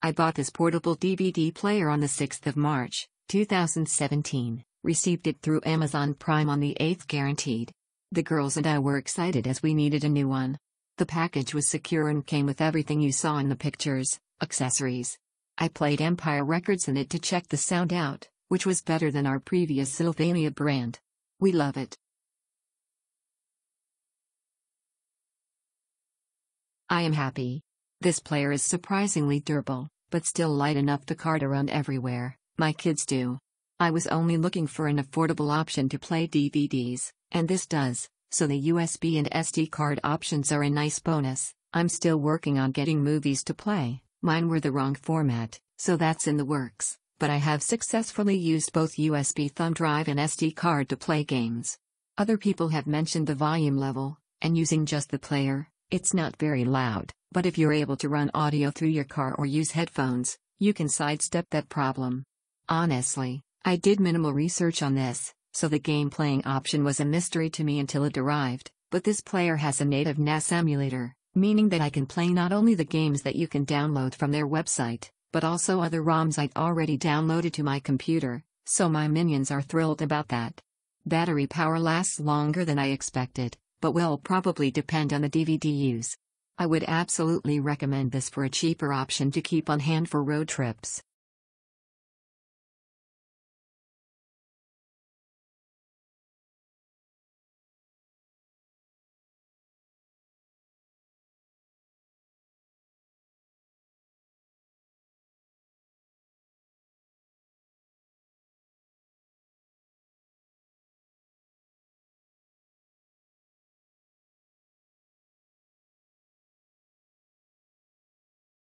I bought this portable DVD player on the 6th of March, 2017, received it through Amazon Prime on the 8th guaranteed. The girls and I were excited as we needed a new one. The package was secure and came with everything you saw in the pictures, accessories. I played Empire Records in it to check the sound out, which was better than our previous Sylvania brand. We love it. I am happy. This player is surprisingly durable, but still light enough to cart around everywhere. My kids do. I was only looking for an affordable option to play DVDs, and this does, so the USB and SD card options are a nice bonus. I'm still working on getting movies to play. Mine were the wrong format, so that's in the works, but I have successfully used both USB thumb drive and SD card to play games. Other people have mentioned the volume level, and using just the player, it's not very loud, but if you're able to run audio through your car or use headphones, you can sidestep that problem. Honestly, I did minimal research on this, so the game playing option was a mystery to me until it arrived, but this player has a native NAS emulator, meaning that I can play not only the games that you can download from their website, but also other ROMs I'd already downloaded to my computer, so my minions are thrilled about that. Battery power lasts longer than I expected, but will probably depend on the DVD use. I would absolutely recommend this for a cheaper option to keep on hand for road trips.